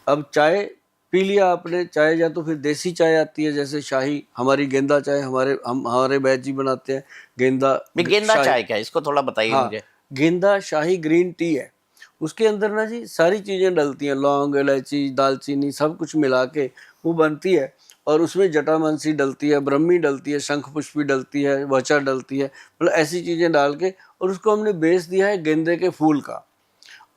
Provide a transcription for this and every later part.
अब चाय पी लिया आपने, चाय या तो फिर देसी चाय आती है जैसे शाही, हमारी गेंदा चाय, हमारे बैच जी बनाते हैं गेंदा गेंदा शाही। चाय क्या है, इसको थोड़ा बताइए हाँ, मुझे। गेंदा शाही ग्रीन टी है। उसके अंदर ना जी सारी चीज़ें डलती हैं, लौंग, इलायची, दालचीनी सब कुछ मिला के वो बनती है। और उसमें जटामांसी डलती है, ब्रह्मी डलती है, शंख पुष्पी डलती है, वचा डलती है, मतलब ऐसी चीज़ें डाल के, और उसको हमने बेस दिया है गेंदे के फूल का।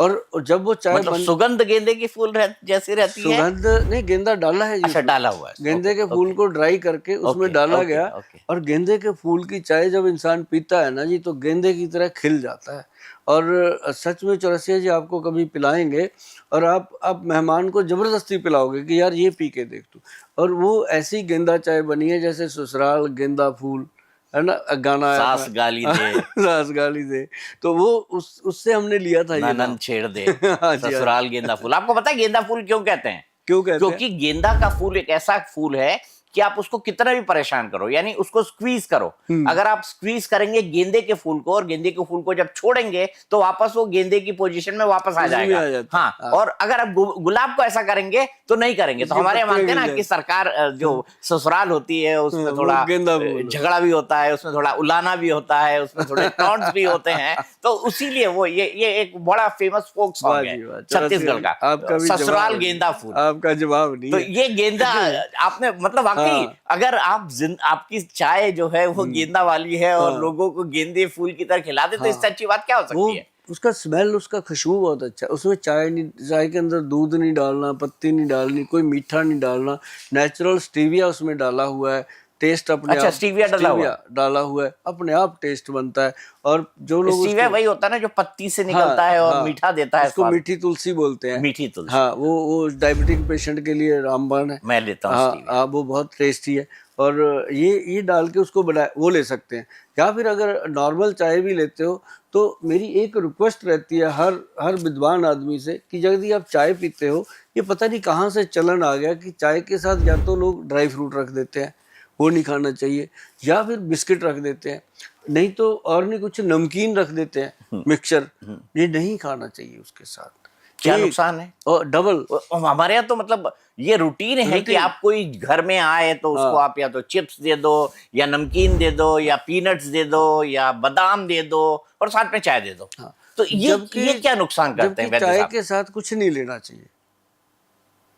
और जब वो चाय मतलब बन, सुगंध गेंदे की फूल जैसी रहती है। सुगंध नहीं, गेंदा डाला है जी अच्छा, उसमें। डाला हुआ है। गेंदे ओके के फूल ओके को ड्राई करके उसमें ओके डाला ओके गया। ओके। और गेंदे के फूल की चाय जब इंसान पीता है ना जी, तो गेंदे की तरह खिल जाता है। और सच में चौरसिया जी आपको कभी पिलाएंगे, और आप मेहमान को जबरदस्ती पिलाओगे कि यार ये पी के देख तू। और वो ऐसी गेंदा चाय बनी है जैसे ससुराल गेंदा फूल, है ना, गाना है सास गाली अपना दे, सास गाली दे। तो वो उससे हमने लिया था ये नाम। ननन छेड़ दे, हाँ जी, हाँ जी। ससुराल गेंदा फूल। आपको पता है गेंदा फूल क्यों कहते हैं? क्यों कहते हैं? क्योंकि गेंदा का फूल एक ऐसा फूल है कि आप उसको कितना भी परेशान करो, यानी उसको स्क्वीज करो, अगर आप स्क्वीज करेंगे गेंदे के फूल को, और गेंदे के फूल को जब छोड़ेंगे तो वापस वो गेंदे की पोजीशन में वापस आ उसी में जाएगा। आ जाता हाँ, है। हाँ, और अगर आप गुलाब को ऐसा करेंगे तो नहीं करेंगे। तो उसके हमारे यहाँ पत्ते मानते हैं गिर ना जाए। कि सरकार जो ससुराल होती है उसमें वो थोड़ा गेंदा फूल। झगड़ा भी होता है, उसमें थोड़ा उलाना भी होता है, उसमें थोड़े टॉन्ट्स भी होते हैं, तो उसीलिए वो ये एक बड़ा फेमस फोक वाह सॉन्ग है जी वाह, चौरसिया छत्तीसगढ़ जी का, आपका भी जवाब ससुराल है जी। गेंदा फूल। आपका जवाब नहीं तो है। ये गेंदा आपने मतलब वाकई, हाँ। अगर आपकी चाय जो है वो गेंदा वाली है और हाँ। लोगों को गेंदे फूल की तरह खिला दे, तो इससे हाँ, अच्छी बात क्या हो वो सकती है? उसका स्मेल, उसका खुशबू बहुत अच्छा है। उसमें चाय नहीं, चाय के अंदर दूध नहीं डालना, पत्ती नहीं डालनी, कोई मीठा नहीं डालना, नेचुरल स्टीविया उसमें डाला हुआ है। टेस्ट अपने अच्छा, आप, स्टीविया डला हुआ स्टीविया डाला हुआ है, अपने आप टेस्ट बनता है। और जो है। लोग स्टीविया उसको, वही होता है ना जो पत्ती से हाँ निकलता है और हाँ, मीठा देता है उसको स्वाद। मीठी तुलसी बोलते हैं। मीठी तुलसी। हाँ, वो डायबिटिक पेशेंट के लिए रामबाण है। मैं लेता हूँ हाँ स्टीविया। हाँ, वो बहुत टेस्टी है। और ये डाल के उसको बना, वो ले सकते हैं। या फिर अगर नॉर्मल चाय भी लेते हो, तो मेरी एक रिक्वेस्ट रहती है हर हर विद्वान आदमी से कि यदि आप चाय पीते हो, ये पता नहीं कहाँ से चलन आ गया कि चाय के साथ या तो लोग ड्राई फ्रूट रख देते हैं, वो नहीं खाना चाहिए, या फिर बिस्किट रख देते हैं, नहीं तो और नहीं कुछ नमकीन रख देते हैं, मिक्सचर। ये नहीं खाना चाहिए उसके साथ। क्या एक नुकसान है? और डबल हमारे यहाँ तो मतलब ये रूटीन है कि रूटीन। आप कोई घर में आए तो उसको हाँ, आप या तो चिप्स दे दो, या नमकीन दे दो, या पीनट्स दे दो, या बादाम दे दो, और साथ में चाय दे दो। हाँ। तो ये जबकि क्या नुकसान करते जबकि हैं वैद्य चाय साहब? के साथ कुछ नहीं लेना चाहिए,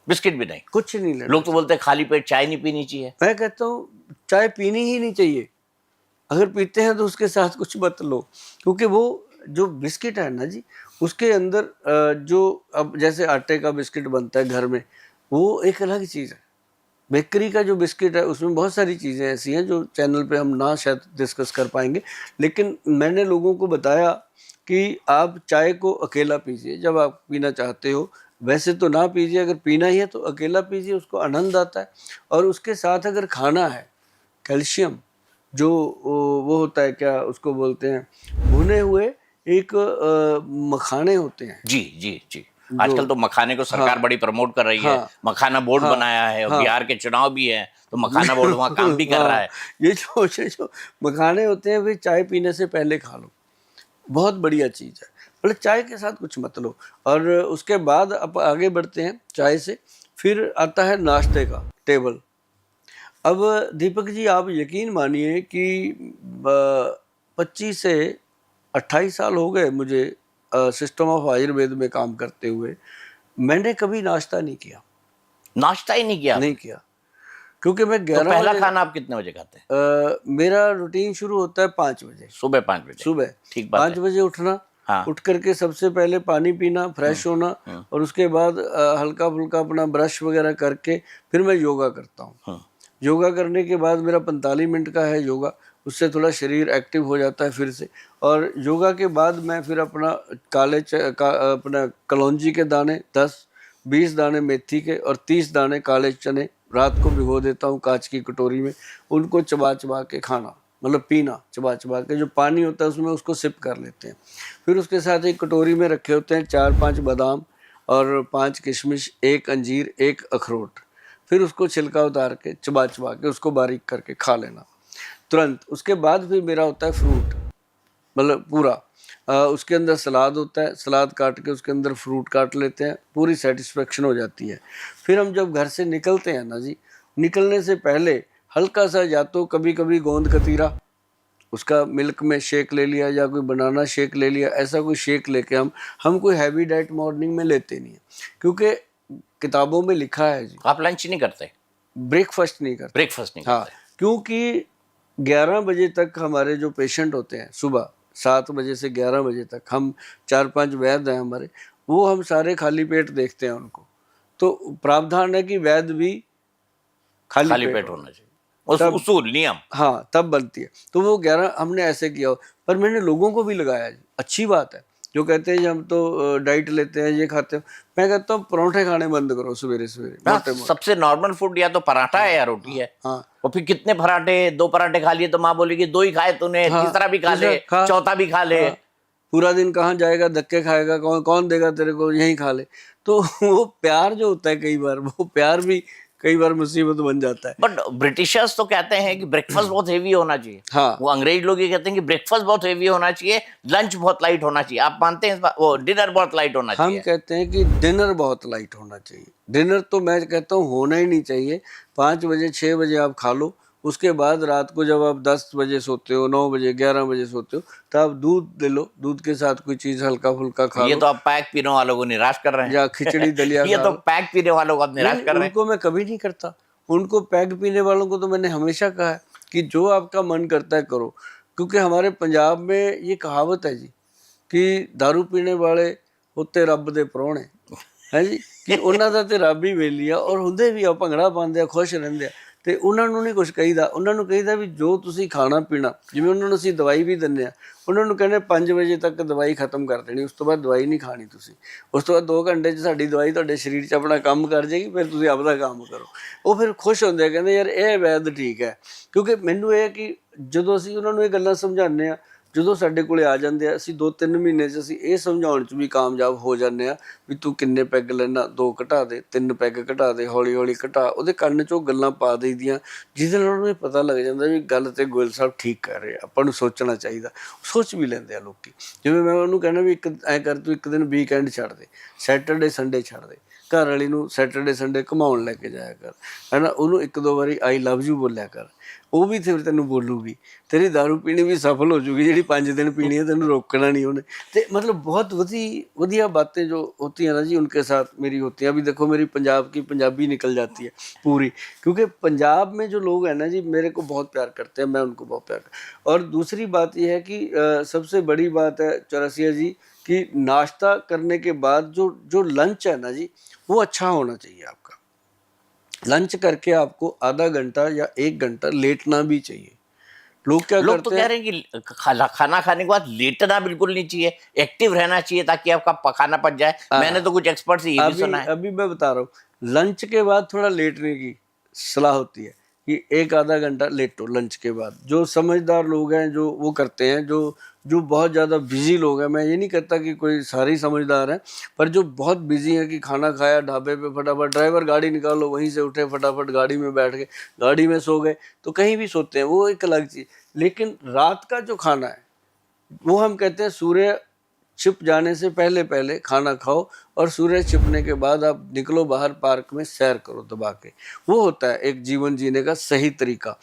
बिस्किट भी नहीं? कुछ नहीं लेना लोग तो चाहिए। बोलते हैं खाली पेट चाय नहीं पीनी चाहिए। मैं कहता हूँ चाय पीनी ही नहीं चाहिए। अगर पीते हैं तो उसके साथ कुछ मत लो, क्योंकि वो जो बिस्किट है ना जी, उसके अंदर जो अब जैसे आटे का बिस्किट बनता है घर में, वो एक अलग चीज़ है। बेकरी का जो बिस्किट है उसमें बहुत सारी चीज़ें ऐसी हैं जो चैनल पे हम ना शायद डिस्कस कर पाएंगे, लेकिन मैंने लोगों को बताया कि आप चाय को अकेला पीजिए जब आप पीना चाहते हो। वैसे तो ना पीजिए, अगर पीना ही है तो अकेला पीजिए, उसको आनंद आता है। और उसके साथ अगर खाना है, कैल्शियम जो वो होता है, क्या उसको बोलते हैं, भुने हुए एक मखाने होते हैं जी जी जी। जो, आजकल तो मखाने को हाँ सरकार बड़ी प्रमोट कर रही है, हाँ मखाना बोर्ड हाँ बनाया है, और हाँ बिहार के चुनाव भी है तो मखाना बोर्ड वहाँ काम भी कर रहा हाँ, है। ये जो मखाने होते हैं वे चाय पीने से पहले खा लो, बहुत बढ़िया चीज़ है। मतलब चाय के साथ कुछ मत लो। और उसके बाद अब आगे बढ़ते हैं चाय से, फिर आता है नाश्ते का टेबल। अब दीपक जी आप यकीन मानिए कि 25 से 28 साल हो गए मुझे सिस्टम ऑफ आयुर्वेद में काम करते हुए, मैंने कभी नाश्ता नहीं किया। नाश्ता ही नहीं किया नहीं आपने? किया, क्योंकि मैं तो 11 पहला बजे, खाना आप कितने बजे खाते हैं? मेरा रूटीन शुरू होता है 5 बजे सुबह 5 बजे? सुबह। ठीक बात 5 है। बजे उठना, हाँ। उठ करके सबसे पहले पानी पीना, फ्रेश होना, और उसके बाद हल्का फुल्का अपना ब्रश वगैरह करके फिर मैं योगा करता हूँ। योगा करने के बाद मेरा 45 मिनट का है योगा, उससे थोड़ा शरीर एक्टिव हो जाता है फिर से। और योगा के बाद मैं फिर अपना अपना कलौंजी के दाने 10-20 दाने मेथी के और 30 दाने काले चने रात को भिगो देता हूँ कांच की कटोरी में। उनको चबा चबा के खाना, मतलब पीना, चबा चबा के जो पानी होता है उसमें उसको सिप कर लेते हैं। फिर उसके साथ एक कटोरी में रखे होते हैं 4-5 बादाम और 5 किशमिश, 1 अंजीर, 1 अखरोट। फिर उसको छिलका उतार के चबा चबा के उसको बारीक करके खा लेना तुरंत। उसके बाद फिर मेरा होता है फ्रूट, मतलब पूरा। उसके अंदर सलाद होता है, सलाद काट के उसके अंदर फ्रूट काट लेते हैं, पूरी सेटिस्फेक्शन हो जाती है। फिर हम जब घर से निकलते हैं ना जी, निकलने से पहले हल्का सा या तो कभी कभी गोंद कतीरा, उसका मिल्क में शेक ले लिया या कोई बनाना शेक ले लिया, ऐसा कोई शेक लेके हम कोई हैवी डाइट मॉर्निंग में लेते नहीं है, क्योंकि किताबों में लिखा है जी आप लंच नहीं करते, ब्रेकफास्ट नहीं करते। ब्रेकफास्ट नहीं हाँ, करते? क्योंकि 11 बजे तक हमारे जो पेशेंट होते हैं, सुबह 7 बजे से 11 बजे तक, हम 4-5 वैद्य हैं हमारे, वो हम सारे खाली पेट देखते हैं उनको। तो प्रावधान है कि वैद्य भी खाली पेट होना चाहिए, उसूल नियम। हाँ, तब बनती है। तो वो 11 हमने ऐसे किया, पर मैंने लोगों को भी लगाया जी, अच्छी बात है। जो कहते हैं हम तो डाइट लेते हैं, ये खाते हैं, मैं कहता हूँ परोठे खाने बंद करो सवेरे सवेरे। मोटे सबसे नॉर्मल फूड या तो पराठा है या रोटी है। हाँ, और फिर कितने पराठे, 2 पराठे खा लिए तो माँ बोलेगी 2 ही खाए तूने, तीसरा भी खा ले, चौथा भी खा ले। पूरा दिन कहाँ जाएगा, धक्के खाएगा, कौन देगा तेरे को, यहीं खा ले। तो वो प्यार जो होता है, कई बार वो प्यार भी कई बार मुसीबत बन जाता है। बट ब्रिटिशर्स तो कहते हैं कि ब्रेकफास्ट बहुत हेवी होना चाहिए। हाँ, वो अंग्रेज लोग ये कहते हैं कि ब्रेकफास्ट बहुत हेवी होना चाहिए, लंच बहुत लाइट होना चाहिए। आप मानते हैं इस बात? वो डिनर बहुत लाइट होना चाहिए। हम कहते हैं कि डिनर बहुत लाइट होना चाहिए। डिनर तो मैं कहता हूँ होना ही नहीं चाहिए। 5 बजे 6 बजे आप खा लो, उसके बाद रात को जब आप 10 बजे सोते हो, 9 बजे 11 बजे सोते हो, तो आप दूध ले लो, दूध के साथ कोई चीज हल्का फुल्का खा लो। ये तो आप पैक पीने वालों को निराश कर रहे हैं। या खिचड़ी दलिया ये तो पैक पीने वालों को आप निराश कर रहे हैं। उनको मैं कभी नहीं करता। उनको पैक पीने वालों को तो मैंने हमेशा कहा है कि जो आपका मन करता है करो, क्योंकि हमारे पंजाब में ये कहावत है जी कि दारू पीने वाले होते रब दे परौणे है जी, कि ਉਹਨਾਂ ਦਾ ਤੇ ਰੱਬ ਹੀ ਵੇਲੀ ਆ, ਔਰ ਹੁੰਦੇ ਵੀ ਆ, ਭੰਗੜਾ ਪਾਉਂਦੇ ਆ, ਖੁਸ਼ ਰਹਿੰਦੇ ਆ, ਤੇ ਉਹਨਾਂ ਨੂੰ ਨਹੀਂ ਕੁਝ ਕਹੀਦਾ। ਉਹਨਾਂ ਨੂੰ ਕਹੀਦਾ ਵੀ ਜੋ ਤੁਸੀਂ ਖਾਣਾ ਪੀਣਾ, ਜਿਵੇਂ ਉਹਨਾਂ ਨੂੰ ਅਸੀਂ ਦਵਾਈ ਵੀ ਦਿੰਦੇ ਆ, ਉਹਨਾਂ ਨੂੰ ਕਹਿੰਦੇ 5 ਵਜੇ ਤੱਕ ਦਵਾਈ ਖਤਮ ਕਰ ਦੇਣੀ, ਉਸ ਤੋਂ ਬਾਅਦ ਦਵਾਈ ਨਹੀਂ ਖਾਣੀ ਤੁਸੀਂ। ਉਸ ਤੋਂ ਬਾਅਦ 2 ਘੰਟੇ 'ਚ ਸਾਡੀ ਦਵਾਈ ਤੁਹਾਡੇ ਸਰੀਰ 'ਚ ਆਪਣਾ ਕੰਮ ਕਰ ਜਾਏਗੀ, ਫਿਰ ਤੁਸੀਂ ਆਪਦਾ ਕੰਮ ਕਰੋ। ਉਹ ਫਿਰ ਖੁਸ਼ ਹੁੰਦੇ ਆ, ਕਹਿੰਦੇ ਯਾਰ ਇਹ ਵੈਦ ਠੀਕ ਹੈ। ਕਿਉਂਕਿ ਮੈਨੂੰ ਇਹ ਕਿ ਜਦੋਂ ਅਸੀਂ ਉਹਨਾਂ ਨੂੰ ਇਹ ਗੱਲਾਂ ਸਮਝਾਉਂਦੇ ਆ, ਜਦੋਂ ਸਾਡੇ ਕੋਲੇ ਆ ਜਾਂਦੇ ਆ, ਅਸੀਂ 2-3 ਮਹੀਨੇ 'ਚ ਅਸੀਂ ਇਹ ਸਮਝਾਉਣ 'ਚ ਵੀ ਕਾਮਯਾਬ ਹੋ ਜਾਂਦੇ ਆ ਵੀ ਤੂੰ ਕਿੰਨੇ ਪੈਗ ਲੈਣਾ, 2 ਘਟਾ ਦੇ, 3 ਪੈਗ ਘਟਾ ਦੇ, ਹੌਲੀ ਹੌਲੀ ਘਟਾ। ਉਹਦੇ ਕੰਨ 'ਚੋਂ ਗੱਲਾਂ ਪਾ ਦੇਈਦੀਆਂ, ਜਿਹਦੇ ਨਾਲ ਉਹਨੂੰ ਇਹ ਪਤਾ ਲੱਗ ਜਾਂਦਾ ਵੀ ਗੱਲ ਤੇ ਗੋਇਲ ਸਾਹਿਬ ਠੀਕ ਕਰ ਰਹੇ, ਆਪਾਂ ਨੂੰ ਸੋਚਣਾ ਚਾਹੀਦਾ। ਸੋਚ ਵੀ ਲੈਂਦੇ ਆ ਲੋਕੀ। ਜਿਵੇਂ ਮੈਂ ਉਹਨੂੰ ਕਹਿੰਦਾ ਵੀ ਇੱਕ ਐਂ ਕਰ, ਤੂੰ ਇੱਕ ਦਿਨ ਵੀਕਐਂਡ ਛੱਡ ਦੇ, ਸੈਟਰਡੇ ਸੰਡੇ ਛੱਡ ਦੇ, ਘਰ ਵਾਲੀ ਨੂੰ ਸੈਟਰਡੇ ਸੰਡੇ ਘੁਮਾਉਣ ਲੈ ਕੇ ਜਾਇਆ ਕਰ, ਹੈ ਨਾ। ਉਹਨੂੰ 1-2 ਵਾਰੀ ਆਈ ਲਵ ਯੂ ਬੋਲਿਆ ਕਰ, ਉਹ ਵੀ ਫਿਰ ਤੈਨੂੰ ਬੋਲੂਗੀ। ਤੇਰੀ ਦਾਰੂ ਪੀਣੀ ਵੀ ਸਫਲ ਹੋ ਜੂਗੀ, ਜਿਹੜੀ 5 दिन पीनी है, तेन रोकना नहीं उन्हें। तो मतलब बहुत वधिया बातें जो होती हैं ना जी, उनके साथ मेरी होती हैं। अभी देखो मेरी पंजाब की पंजाबी निकल जाती है पूरी, क्योंकि पंजाब में जो लोग हैं ना जी, मेरे को बहुत प्यार करते हैं, मैं उनको बहुत प्यार करता। और दूसरी बात यह है कि सबसे बड़ी बात है चौरसिया जी कि नाश्ता करने के बाद जो लंच है ना जी, वो अच्छा होना चाहिए आपका। लंच करके आपको आधा घंटा या 1 घंटा लेटना भी चाहिए। लोग क्या लोग करते तो कह रहे हैं कि खाना खाने के बाद लेटना बिल्कुल नहीं चाहिए, एक्टिव रहना चाहिए ताकि आपका खाना पच जाए। मैंने तो कुछ एक्सपर्ट से ये भी सुना है। अभी मैं बता रहा हूँ, लंच के बाद थोड़ा लेटने की सलाह होती है कि 1-आधा घंटा लेटो लंच के बाद। जो समझदार लोग हैं जो वो करते हैं, जो बहुत ज़्यादा बिजी लोग हैं, मैं ये नहीं कहता कि कोई सारे ही समझदार हैं, पर जो बहुत बिजी हैं कि खाना खाया ढाबे पे, फटाफट ड्राइवर गाड़ी निकालो, वहीं से उठे फटाफट गाड़ी में बैठ गए, गाड़ी में सो गए, तो कहीं भी सोते हैं, वो एक अलग चीज़। लेकिन रात का जो खाना है वो हम कहते हैं सूर्य छिप जाने से पहले पहले खाना खाओ, और सूर्य छिपने के बाद आप निकलो बाहर, पार्क में सैर करो दबा के। वो होता है एक जीवन जीने का सही तरीका।